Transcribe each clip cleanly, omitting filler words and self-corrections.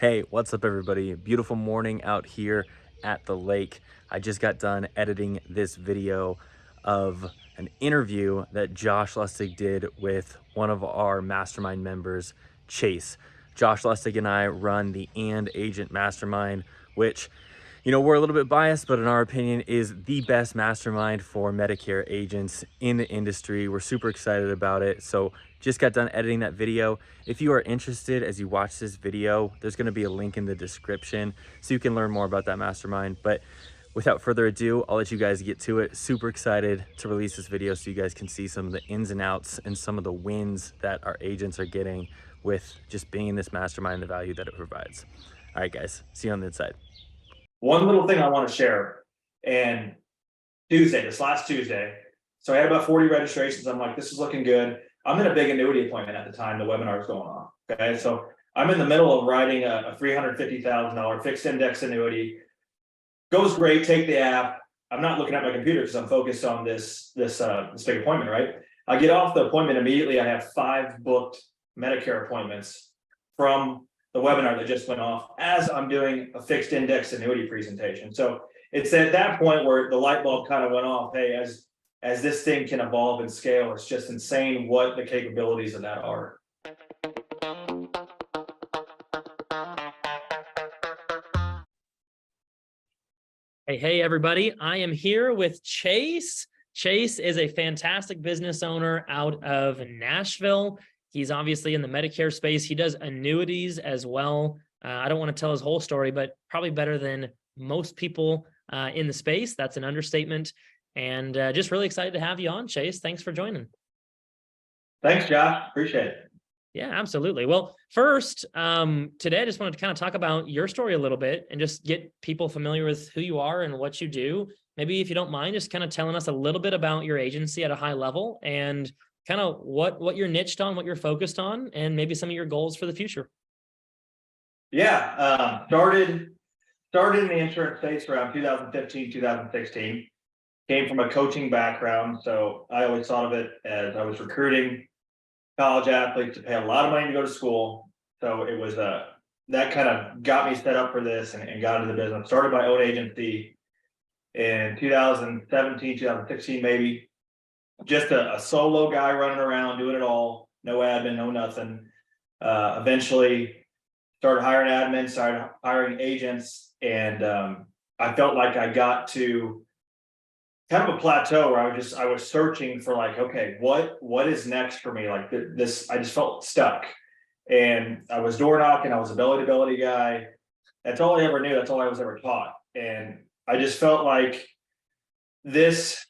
Hey, what's up, everybody? Beautiful morning out here at the lake. I just got done editing this video of an interview that Josh Lustig did with one of our mastermind members, Chase. Josh Lustig and I run the AGENT Mastermind, which, we're a little bit biased, but in our opinion is the best mastermind for Medicare agents in the industry. We're super excited about it. So just got done editing that video. If you are interested as you watch this video, there's going to be a link in the description so you can learn more about that mastermind. But without further ado, I'll let you guys get to it. Super excited to release this video so you guys can see some of the ins and outs and some of the wins that our agents are getting with just being in this mastermind and the value that it provides. All right, guys, see you on the inside. One little thing I want to share, and this last Tuesday, so I had about 40 registrations. I'm like, this is looking good. I'm in a big annuity appointment at the time the webinar is going on. Okay, so I'm in the middle of writing a $350,000 fixed index annuity. Goes great. Take the app. I'm not looking at my computer because I'm focused on this big appointment. Right. I get off the appointment immediately. I have 5 booked Medicare appointments from the webinar that just went off as I'm doing a fixed index annuity presentation. So it's at that point where the light bulb kind of went off. Hey, as this thing can evolve and scale, it's just insane what the capabilities of that are. Hey, everybody. I am here with Chase. Chase is a fantastic business owner out of Nashville. He's obviously in the Medicare space. He does annuities as well. I don't want to tell his whole story, but probably better than most people in the space. That's an understatement. And just really excited to have you on, Chase. Thanks for joining. Thanks, Josh. Appreciate it. Yeah, absolutely. Well, first, today I just wanted to kind of talk about your story a little bit and just get people familiar with who you are and what you do. Maybe if you don't mind, just kind of telling us a little bit about your agency at a high level and kind of what you're niched on, what you're focused on, and maybe some of your goals for the future. Yeah, started in the insurance space around 2015, 2016. Came from a coaching background, so I always thought of it as I was recruiting college athletes to pay a lot of money to go to school. So it was that kind of got me set up for this and got into the business. Started my own agency in 2017, 2016, maybe. Just a solo guy running around doing it all, no admin, no nothing. Eventually started hiring admins, started hiring agents, and I felt like I got to kind of a plateau where I was searching for like, okay, what is next for me? Like this, I just felt stuck. And I was door knocking, I was a belly-to-belly guy. That's all I ever knew, that's all I was ever taught. And I just felt like this,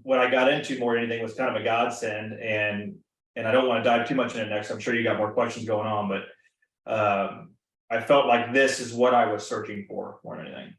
what I got into more than anything was kind of a godsend, and I don't want to dive too much into it next. I'm sure you got more questions going on, but I felt like this is what I was searching for more than anything.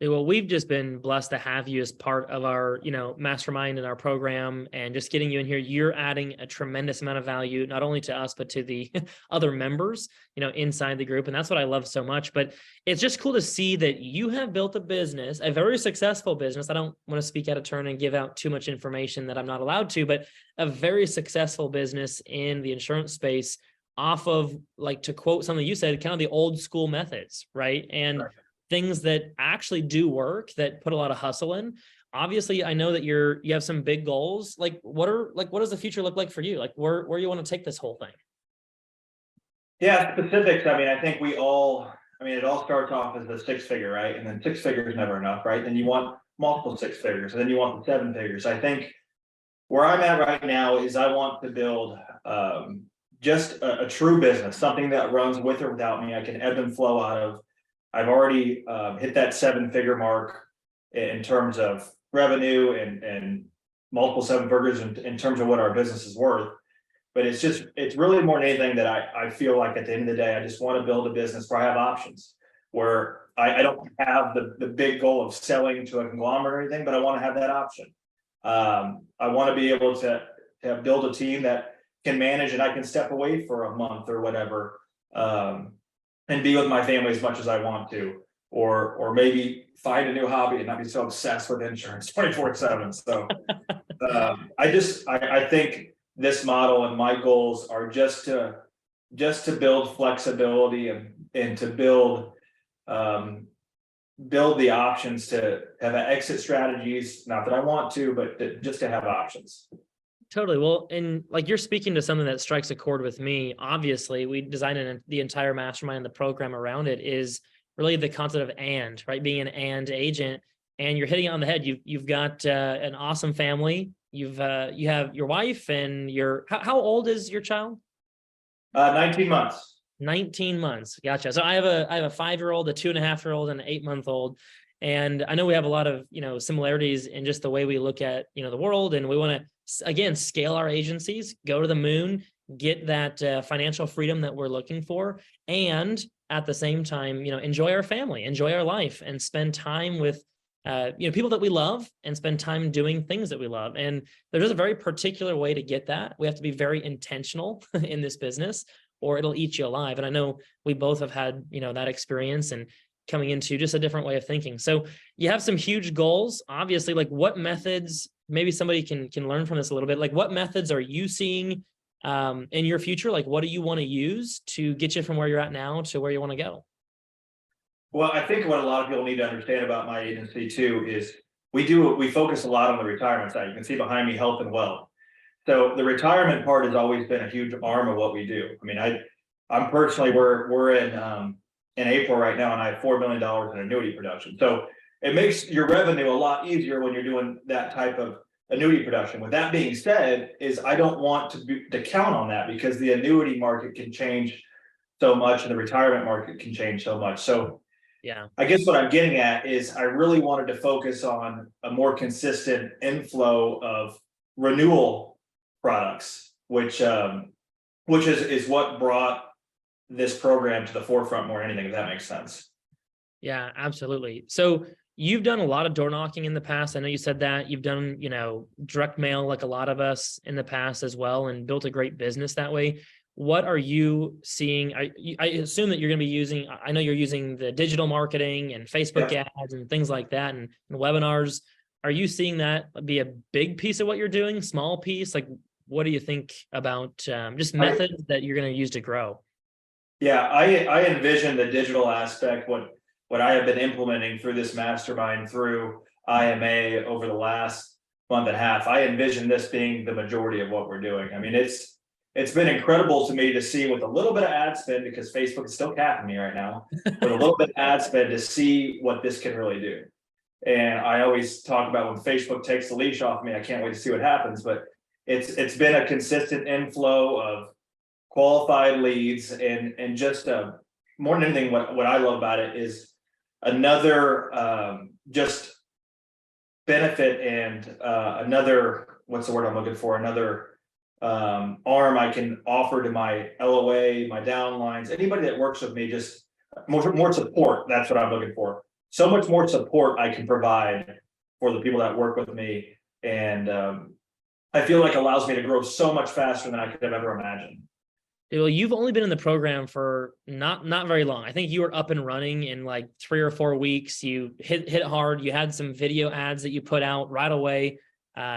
Well, we've just been blessed to have you as part of our, mastermind and our program, and just getting you in here. You're adding a tremendous amount of value, not only to us, but to the other members, inside the group. And that's what I love so much. But it's just cool to see that you have built a business, a very successful business. I don't want to speak out of turn and give out too much information that I'm not allowed to, but a very successful business in the insurance space off of, like, to quote something you said, kind of the old school methods, right? And things that actually do work, that put a lot of hustle in. Obviously, I know that you have some big goals. What does the future look like for you? Like where you want to take this whole thing? Yeah, specifics. I mean, I think it all starts off as the 6-figure, right? And then 6 figures is never enough, right? Then you want multiple 6 figures, and then you want the 7 figures. I think where I'm at right now is I want to build just a true business, something that runs with or without me. I can ebb and flow out of. I've already hit that 7-figure mark in terms of revenue and multiple 7 figures in terms of what our business is worth. But it's really more than anything that I feel like at the end of the day, I just want to build a business where I have options, where I don't have the big goal of selling to a conglomerate or anything, but I want to have that option. I want to be able to build a team that can manage, and I can step away for a month or whatever. And be with my family as much as I want to, or maybe find a new hobby and not be so obsessed with insurance 24/7. So I think this model and my goals are just to build flexibility and and to build the options to have exit strategies. Not that I want to, but just to have options. Totally. Well, and like you're speaking to something that strikes a chord with me. Obviously, we designed the entire mastermind and the program around it is really the concept of and, right? Being an and agent, and you're hitting it on the head. You've got an awesome family. You have your wife and how old is your child? 19 months. 19 months. Gotcha. So I have a 5-year-old, a 2.5-year-old, and an 8-month-old. And I know we have a lot of, similarities in just the way we look at, the world. And we want to, again, scale our agencies, go to the moon, get that financial freedom that we're looking for. And at the same time, enjoy our family, enjoy our life, and spend time with, people that we love, and spend time doing things that we love. And there's a very particular way to get that. We have to be very intentional in this business, or it'll eat you alive. And I know we both have had, that experience and coming into just a different way of thinking. So you have some huge goals, obviously. Like, what methods, maybe somebody can learn from this a little bit. Like, what methods are you seeing in your future? Like, what do you want to use to get you from where you're at now to where you want to go? Well, I think what a lot of people need to understand about my agency too is we focus a lot on the retirement side. You can see behind me, health and wealth. So the retirement part has always been a huge arm of what we do. I mean, I'm personally, we're in April right now, and I have $4 million in annuity production. So it makes your revenue a lot easier when you're doing that type of annuity production. With that being said, is I don't want to count on that, because the annuity market can change so much and the retirement market can change so much. So yeah, I guess what I'm getting at is I really wanted to focus on a more consistent inflow of renewal products, which is what brought this program to the forefront more than anything, if that makes sense. Yeah, absolutely. So you've done a lot of door knocking in the past. I know you said that you've done, direct mail like a lot of us in the past as well, and built a great business that way. What are you seeing? I assume that you're going to be using, I know you're using the digital marketing and Facebook ads and things like that, and webinars. Are you seeing that be a big piece of what you're doing? Small piece? Like, what do you think about just methods that you're going to use to grow? Yeah, I envision the digital aspect, what I have been implementing through this mastermind, through IMA over the last month and a half. I envision this being the majority of what we're doing. I mean, it's been incredible to me to see, with a little bit of ad spend, because Facebook is still capping me right now, with a little bit of ad spend, to see what this can really do. And I always talk about, when Facebook takes the leash off me, I can't wait to see what happens. But it's been a consistent inflow of qualified leads, and just more than anything, what I love about it is another just benefit, and another, what's the word I'm looking for, another arm I can offer to my LOA, my downlines, anybody that works with me. Just more support. That's what I'm looking for. So much more support I can provide for the people that work with me, and I feel like allows me to grow so much faster than I could have ever imagined. Well, you've only been in the program for not very long. I think you were up and running in like 3 or 4 weeks. You hit hard. You had some video ads that you put out right away.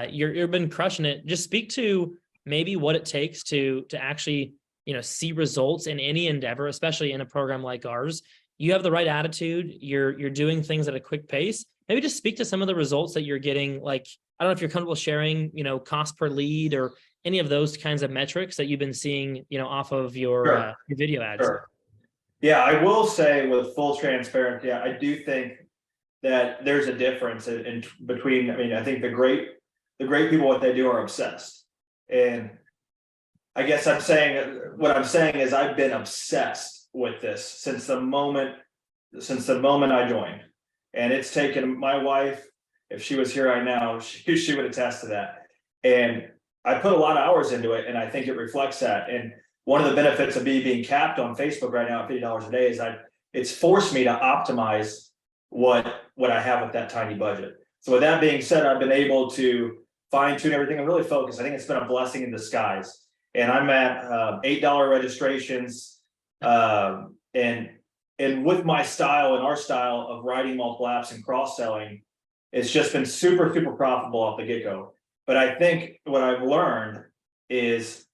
You've been crushing it. Just speak to maybe what it takes to actually, see results in any endeavor, especially in a program like ours. You have the right attitude. You're doing things at a quick pace. Maybe just speak to some of the results that you're getting. Like, I don't know if you're comfortable sharing, cost per lead or any of those kinds of metrics that you've been seeing, off of your video ads. Sure. Yeah, I will say, with full transparency, I do think that there's a difference in between. I mean, I think the great people, what they do, are obsessed. And I guess what I'm saying is I've been obsessed with this since the moment I joined. And it's taken my wife, if she was here right now, she would attest to that. And I put a lot of hours into it, and I think it reflects that. And one of the benefits of me being capped on Facebook right now at $50 a day is it's forced me to optimize what I have with that tiny budget. So with that being said, I've been able to fine tune everything and really focus. I think it's been a blessing in disguise. And I'm at $8 registrations, and with my style and our style of writing multiple apps and cross-selling, it's just been super, super profitable off the get-go. But I think what I've learned is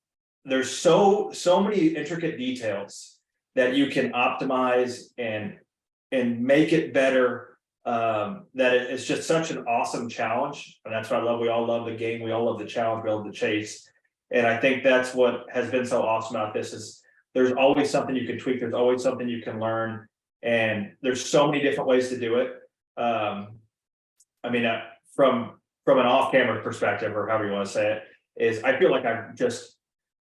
there's so many intricate details that you can optimize and make it better. That it's just such an awesome challenge. And that's what I love. We all love the game. We all love the challenge, we love the chase. And I think that's what has been so awesome about this is there's always something you can tweak. There's always something you can learn. And there's so many different ways to do it. I mean, from an off-camera perspective, or however you want to say it, is I feel like I've just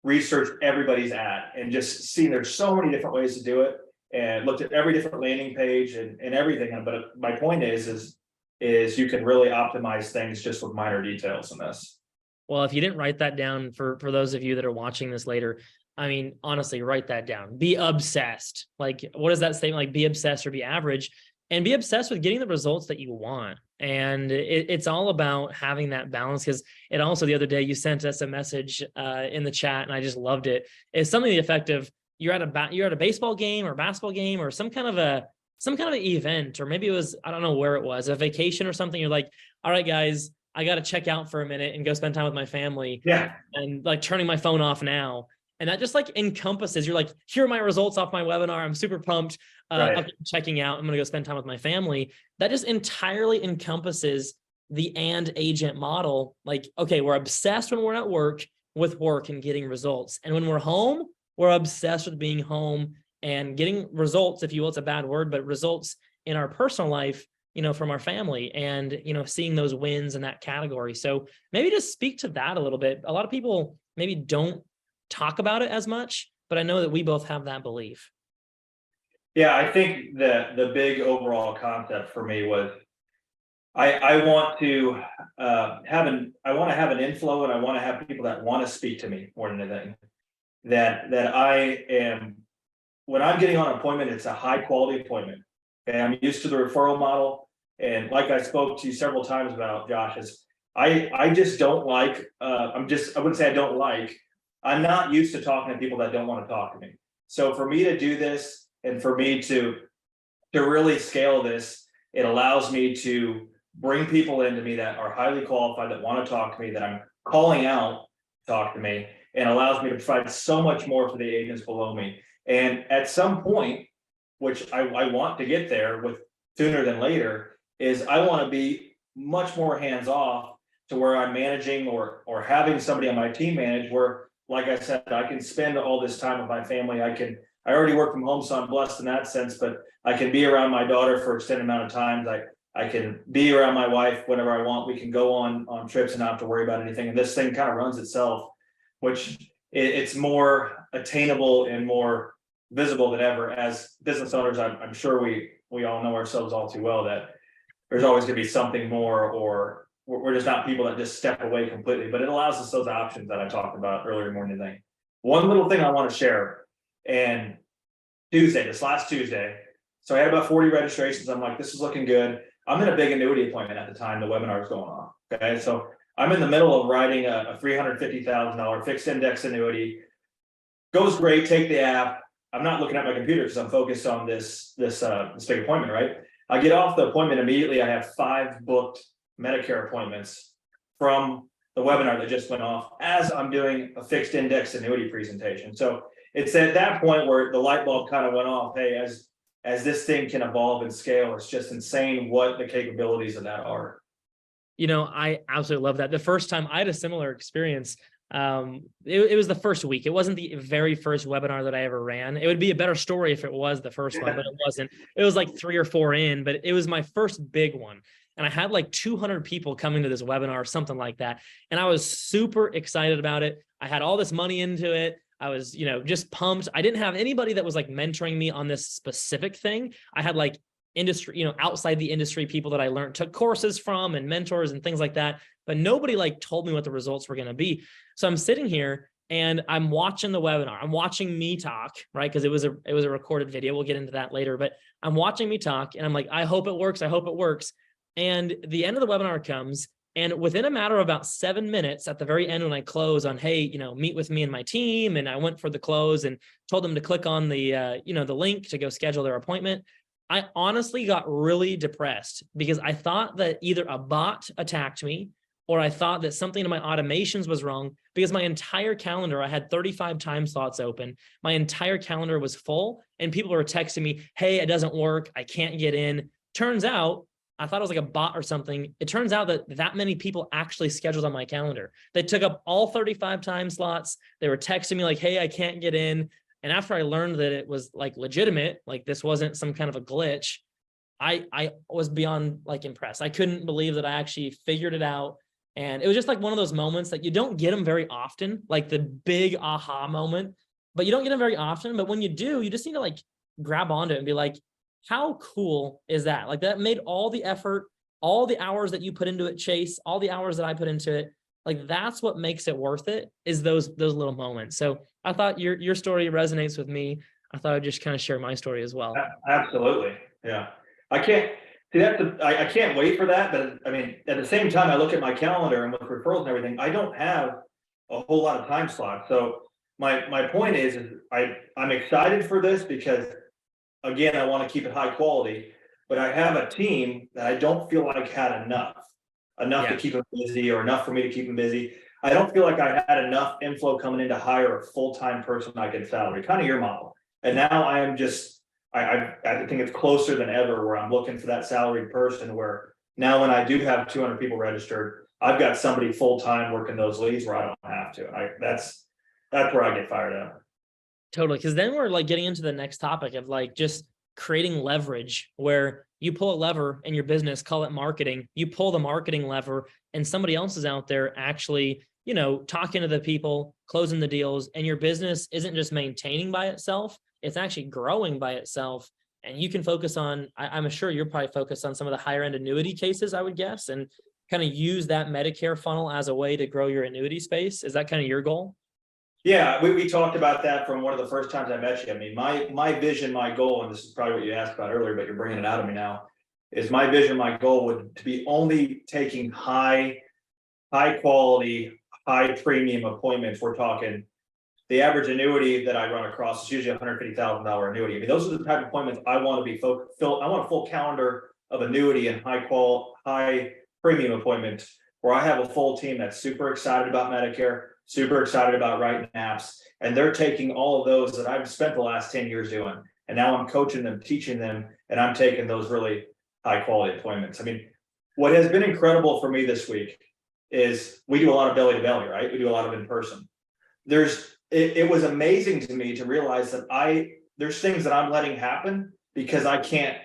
researched everybody's ad and just seen there's so many different ways to do it, and looked at every different landing page and everything. But my point is you can really optimize things just with minor details in this. Well, if you didn't write that down for those of you that are watching this later, I mean, honestly, write that down. Be obsessed. Like, what does that say? Like, be obsessed or be average, and be obsessed with getting the results that you want. And it's all about having that balance, because it also, the other day, you sent us a message in the chat, and I just loved it. It's something to the effect of, you're at a baseball game or basketball game or some kind of an event, or maybe it was, I don't know where it was, a vacation or something. You're like, all right, guys, I got to check out for a minute and go spend time with my family. Yeah. And like turning my phone off now. And that just like encompasses, you're like, here are my results off my webinar. I'm super pumped. Right. I'm checking out. I'm going to go spend time with my family. That just entirely encompasses the AGENT model. Like, okay, we're obsessed when we're at work with work and getting results. And when we're home, we're obsessed with being home and getting results, if you will. It's a bad word, but results in our personal life, from our family, and, seeing those wins in that category. So maybe just speak to that a little bit. A lot of people maybe don't talk about it as much, but I know that we both have that belief. Yeah, I think that the big overall concept for me was I want to have an inflow, and I want to have people that want to speak to me more than anything. That I am, when I'm getting on an appointment, it's a high quality appointment. Okay, I'm used to the referral model. And like I spoke to you several times about, Josh, is I just don't like, I wouldn't say I don't like, I'm not used to talking to people that don't want to talk to me. So for me to do this, and for me to really scale this, it allows me to bring people into me that are highly qualified, that want to talk to me, that I'm calling out to talk to me, and allows me to provide so much more for the agents below me. And at some point, which I want to get there with sooner than later, is I want to be much more hands-off to where I'm managing or having somebody on my team manage, where, like I said, I can spend all this time with my family. I already work from home, so I'm blessed in that sense, but I can be around my daughter for extended amount of times. I can be around my wife whenever I want. We can go on trips and not have to worry about anything. And this thing kind of runs itself, which it's more attainable and more visible than ever. As business owners, I'm sure we all know ourselves all too well, that there's always going to be something more, or we're just not people that just step away completely. But it allows us those options that I talked about earlier more than anything. One little thing I want to share, and this last Tuesday, so I had about 40 registrations. I'm like, this is looking good. I'm in a big annuity appointment at the time the webinar is going on. Okay, so I'm in the middle of writing a $350,000 fixed index annuity. Goes great. Take the app. I'm not looking at my computer because I'm focused on this big appointment, right? I get off the appointment immediately. I have 5 booked Medicare appointments from the webinar that just went off as I'm doing a fixed index annuity presentation. So it's at that point where the light bulb kind of went off. Hey, as this thing can evolve and scale, it's just insane what the capabilities of that are. I absolutely love that. The first time I had a similar experience, it was the first week. It wasn't the very first webinar that I ever ran. It would be a better story if it was the first one, but it wasn't. It was like 3 or 4 in, but it was my first big one. And I had like 200 people coming to this webinar or something like that. And I was super excited about it. I had all this money into it. I was, just pumped. I didn't have anybody that was like mentoring me on this specific thing. I had like industry, outside the industry people that I took courses from, and mentors and things like that. But nobody like told me what the results were going to be. So I'm sitting here and I'm watching the webinar. I'm watching me talk, right? Because it was a recorded video. We'll get into that later, but I'm watching me talk and I'm like, I hope it works. I hope it works. And the end of the webinar comes, and within a matter of about 7 minutes at the very end, when I close on, hey, meet with me and my team. And I went for the close and told them to click on the, the link to go schedule their appointment. I honestly got really depressed because I thought that either a bot attacked me, or I thought that something in my automations was wrong, because my entire calendar, I had 35 time slots open. My entire calendar was full, and people were texting me, hey, it doesn't work. I can't get in. Turns out, I thought it was like a bot or something. It turns out that many people actually scheduled on my calendar. They took up all 35 time slots. They were texting me like, hey, I can't get in. And after I learned that it was like legitimate, like this wasn't some kind of a glitch, I was beyond like impressed. I couldn't believe that I actually figured it out. And it was just like one of those moments that you don't get them very often, like the big aha moment, but you don't get them very often. But when you do, you just need to like grab onto it and be like, how cool is that? Like that made all the effort, all the hours that you put into it, Chase, all the hours that I put into it. Like that's what makes it worth it, is those little moments. So I thought your story resonates with me. I thought I'd just kind of share my story as well. Absolutely. Yeah. I can't see I can't wait for that. But I mean, at the same time, I look at my calendar and with referrals and everything, I don't have a whole lot of time slots. So my point is I'm excited for this because again, I want to keep it high quality, but I have a team that I don't feel like had enough to keep them busy or enough for me to keep them busy. I don't feel like I had enough inflow coming in to hire a full-time person I could salary, kind of your model. And now I am just, I think it's closer than ever where I'm looking for that salaried person where now when I do have 200 people registered, I've got somebody full-time working those leads where I don't have to. That's where I get fired up. Totally. Because then we're like getting into the next topic of like just creating leverage where you pull a lever in your business, call it marketing. You pull the marketing lever and somebody else is out there actually, you know, talking to the people, closing the deals, and your business isn't just maintaining by itself. It's actually growing by itself. And you can focus on, I'm sure you're probably focused on some of the higher end annuity cases, I would guess, and kind of use that Medicare funnel as a way to grow your annuity space. Is that kind of your goal? Yeah, we talked about that from one of the first times I met you. I mean, my vision, my goal, and this is probably what you asked about earlier, but you're bringing it out of me now, is my vision, my goal would to be only taking high quality, high premium appointments. We're talking the average annuity that I run across is usually $150,000 annuity. I mean, those are the type of appointments I want to be filled. I want a full calendar of annuity and high premium appointments where I have a full team that's super excited about Medicare, super excited about writing apps, and they're taking all of those that I've spent the last 10 years doing. And now I'm coaching them, teaching them, and I'm taking those really high quality appointments. I mean, what has been incredible for me this week is we do a lot of belly to belly, right? We do a lot of in person. It was amazing to me to realize that there's things that I'm letting happen because I can't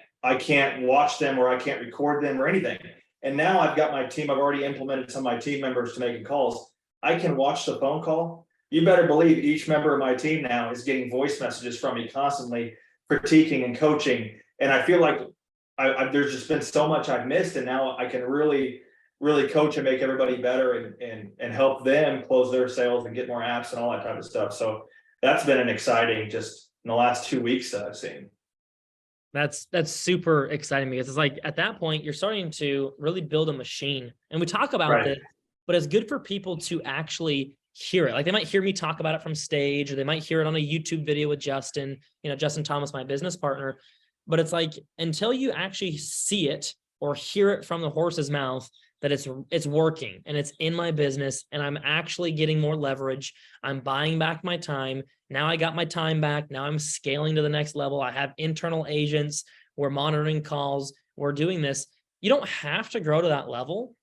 watch them or I can't record them or anything. And now I've got my team, I've already implemented some of my team members to making calls. I can watch the phone call. You better believe each member of my team now is getting voice messages from me constantly, critiquing and coaching. And I feel like there's just been so much I've missed, and now I can really coach and make everybody better and help them close their sales and get more apps and all that type of stuff. So that's been an exciting just in the last 2 weeks that I've seen. That's super exciting because it's like at that point, you're starting to really build a machine. And we talk about this, but it's good for people to actually hear it. Like they might hear me talk about it from stage, or they might hear it on a YouTube video with Justin, Justin Thomas, my business partner. But it's like, until you actually see it or hear it from the horse's mouth, that it's working and it's in my business and I'm actually getting more leverage. I'm buying back my time. Now I got my time back. Now I'm scaling to the next level. I have internal agents. We're monitoring calls. We're doing this. You don't have to grow to that level.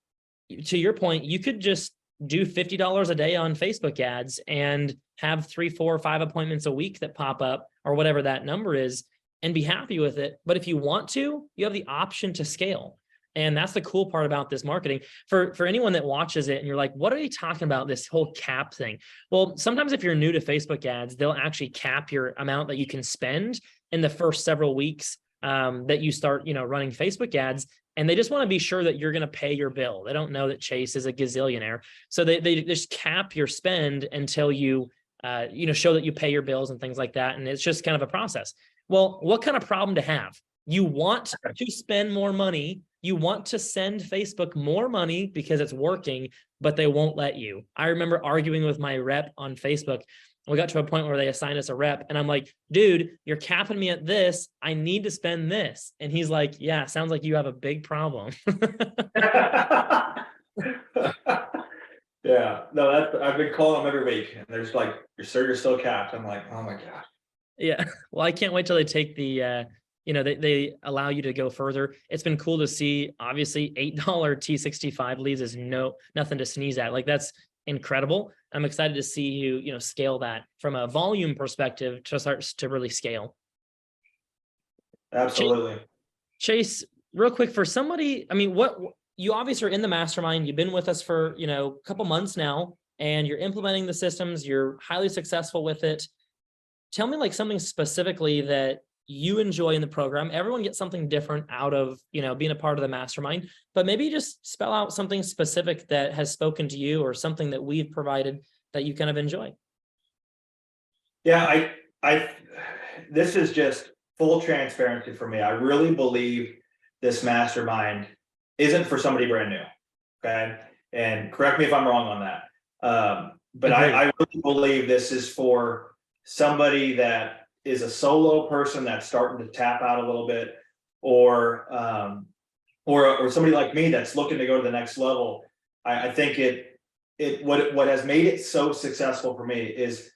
To your point, you could just do $50 a day on Facebook ads and have 3, 4, 5 appointments a week that pop up or whatever that number is and be happy with it. But if you want to, you have the option to scale. And that's the cool part about this marketing. For anyone that watches it and you're like, what are they talking about, this whole cap thing? Well, sometimes if you're new to Facebook ads, they'll actually cap your amount that you can spend in the first several weeks that you start, running Facebook ads. And they just want to be sure that you're going to pay your bill. They don't know that Chase is a gazillionaire. So they just cap your spend until you, show that you pay your bills and things like that. And it's just kind of a process. Well, what kind of problem to have? You want to spend more money. You want to send Facebook more money because it's working, but they won't let you. I remember arguing with my rep on Facebook. We got to a point where they assigned us a rep and I'm like, dude, you're capping me at this. I need to spend this. And he's like, yeah, sounds like you have a big problem. Yeah, no, I've been calling them every week and there's like, you're still capped. I'm like, oh my God. Yeah. Well, I can't wait till they take the, they allow you to go further. It's been cool to see. Obviously, $8 T65 leads is nothing to sneeze at. Like that's incredible. I'm excited to see you, scale that from a volume perspective to start to really scale. Absolutely. Chase, real quick for somebody, I mean, what you obviously are in the mastermind, you've been with us for, a couple months now, and you're implementing the systems, you're highly successful with it. Tell me like something specifically that you enjoy in the program. Everyone gets something different out of, being a part of the mastermind, but maybe just spell out something specific that has spoken to you or something that we've provided that you kind of enjoy. Yeah, this is just full transparency for me. I really believe this mastermind isn't for somebody brand new. Okay. And correct me if I'm wrong on that. But I really believe this is for somebody that is a solo person that's starting to tap out a little bit, or somebody like me that's looking to go to the next level. I think what has made it so successful for me is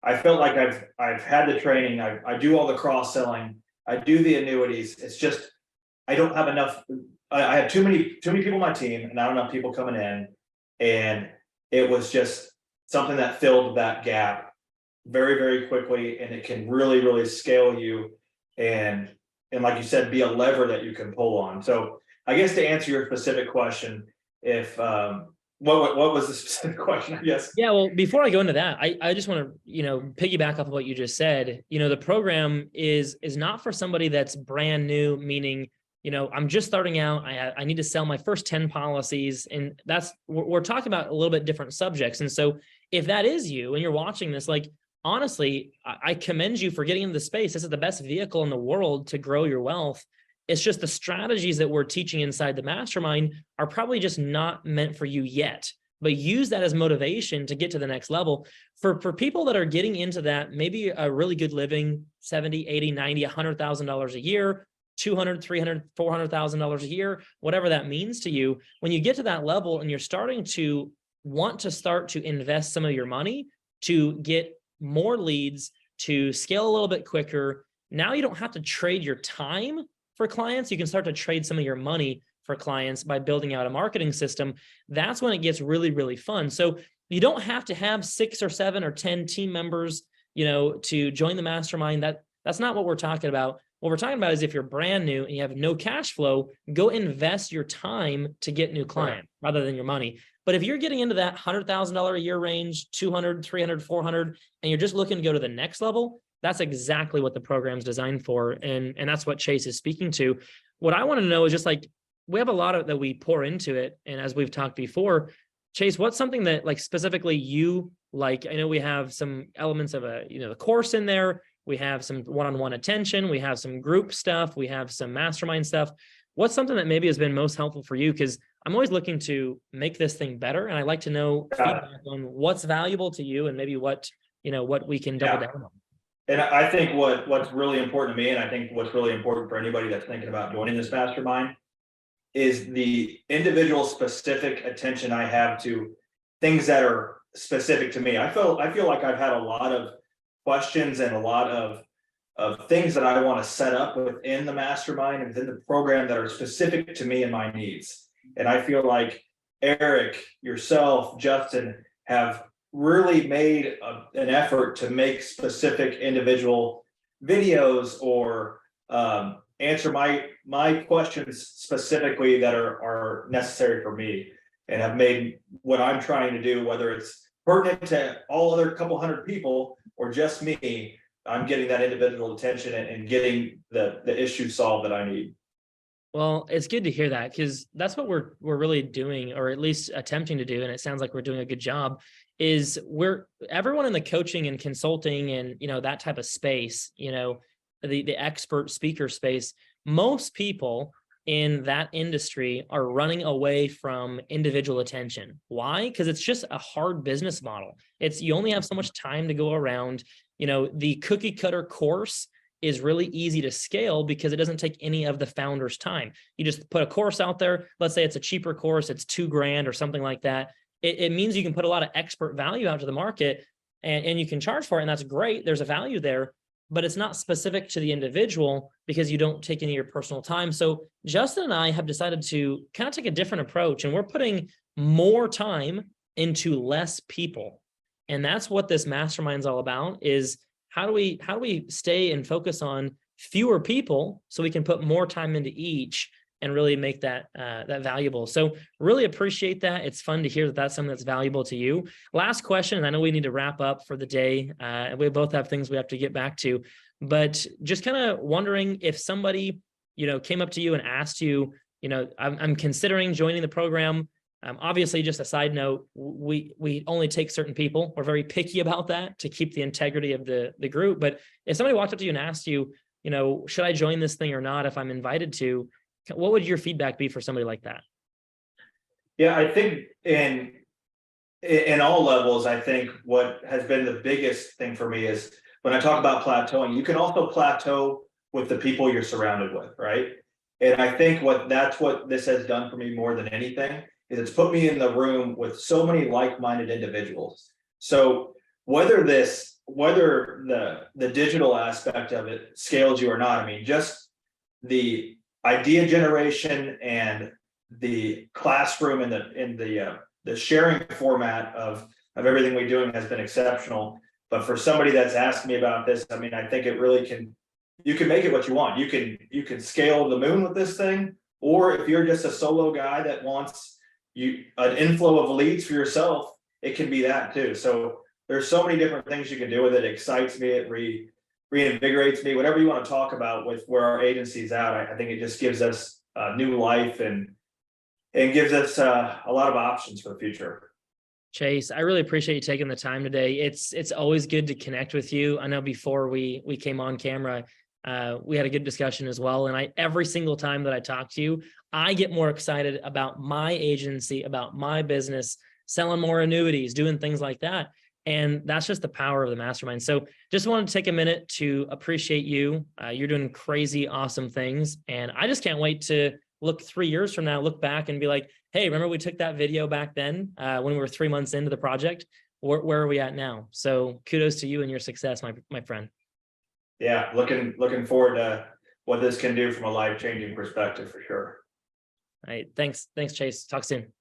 I felt like I've had the training, I do all the cross-selling, I do the annuities. It's just I don't have enough. I have too many people on my team, and not enough people coming in. And it was just something that filled that gap very, very quickly, and it can really, really scale you. And like you said, be a lever that you can pull on. So I guess to answer your specific question, if what was the specific question, I guess? Yeah, well, before I go into that, I just want to, piggyback off of what you just said. The program is not for somebody that's brand new, meaning, I'm just starting out. I need to sell my first 10 policies. And we're talking about a little bit different subjects. And so if that is you and you're watching this, like, honestly, I commend you for getting into the space. This is the best vehicle in the world to grow your wealth. It's just the strategies that we're teaching inside the mastermind are probably just not meant for you yet, but use that as motivation to get to the next level. For people that are getting into that, maybe a really good living, 70, 80, 90, $100,000 a year, $200,000, $300,000, $400,000 a year, whatever that means to you. When you get to that level and you're starting to want to start to invest some of your money to get more leads, to scale a little bit quicker, now you don't have to trade your time for clients. You can start to trade some of your money for clients by building out a marketing system. That's when it gets really, really fun. So you don't have to have 6 or 7 or 10 team members, to join the mastermind. That's not what we're talking about. What we're talking about is if you're brand new and you have no cash flow, go invest your time to get new clients rather than your money. But if you're getting into that $100,000 a year range, 200, 300, 400, and you're just looking to go to the next level, that's exactly what the program's designed for. And that's what Chase is speaking to. What I want to know is just like, we have a lot of that we pour into it. And as we've talked before, Chase, what's something that like specifically you like? I know we have some elements of the course in there. We have some one-on-one attention. We have some group stuff. We have some mastermind stuff. What's something that maybe has been most helpful for you? Because I'm always looking to make this thing better. And I like to know feedback on what's valuable to you and maybe what we can double down on. And I think what's really important to me, and I think what's really important for anybody that's thinking about joining this mastermind, is the individual specific attention I have to things that are specific to me. I feel like I've had a lot of questions and a lot of things that I want to set up within the mastermind and within the program that are specific to me and my needs. And I feel like Eric, yourself, Justin have really made an effort to make specific individual videos or answer my questions specifically that are necessary for me, and have made what I'm trying to do, whether it's pertinent to all other couple hundred people or just me, I'm getting that individual attention and getting the issue solved that I need. Well, it's good to hear that, because that's what we're really doing, or at least attempting to do. And it sounds like we're doing a good job. Is everyone in the coaching and consulting and that type of space, the expert speaker space, most people in that industry are running away from individual attention. Why? Because it's just a hard business model. You only have so much time to go around. The cookie cutter course is really easy to scale because it doesn't take any of the founder's time. You just put a course out there. Let's say it's a cheaper course, it's $2,000 or something like that. It means you can put a lot of expert value out to the market and you can charge for it. And that's great. There's a value there. but it's not specific to the individual because you don't take any of your personal time. So Justin and I have decided to kind of take a different approach, and we're putting more time into less people. And that's what this mastermind is all about, is how do we stay and focus on fewer people so we can put more time into each and really make that that valuable. So really appreciate that. It's fun to hear that that's something that's valuable to you. Last question, and I know we need to wrap up for the day. We both have things we have to get back to, but just kind of wondering if somebody, came up to you and asked you, I'm considering joining the program. Obviously, just a side note, we only take certain people. We're very picky about that to keep the integrity of the group. But if somebody walked up to you and asked you, should I join this thing or not if I'm invited to, what would your feedback be for somebody like that? Yeah, I think in all levels, I think what has been the biggest thing for me is when I talk about plateauing, you can also plateau with the people you're surrounded with, right? And I think that's what this has done for me more than anything, is it's put me in the room with so many like-minded individuals. So whether the digital aspect of it scales you or not, I mean, just the idea generation and the classroom and the sharing format of everything we're doing has been exceptional. But for somebody that's asked me about this, I mean, I think it really you can make it what you want. You can scale the moon with this thing, or if you're just a solo guy that wants an inflow of leads for yourself, it can be that too. So there's so many different things you can do with it. It excites me, it reinvigorates me, whatever you want to talk about with where our agency's at. I think it just gives us a new life and gives us a lot of options for the future. Chase, I really appreciate you taking the time today. It's always good to connect with you. I know before we came on camera, we had a good discussion as well. And every single time that I talk to you, I get more excited about my agency, about my business, selling more annuities, doing things like that. And that's just the power of the mastermind. So just wanted to take a minute to appreciate you. You're doing crazy, awesome things. And I just can't wait to look 3 years from now, look back and be like, hey, remember we took that video back then when we were 3 months into the project? Where are we at now? So kudos to you and your success, my friend. Yeah, looking forward to what this can do from a life-changing perspective for sure. All right. Thanks, Chase. Talk soon.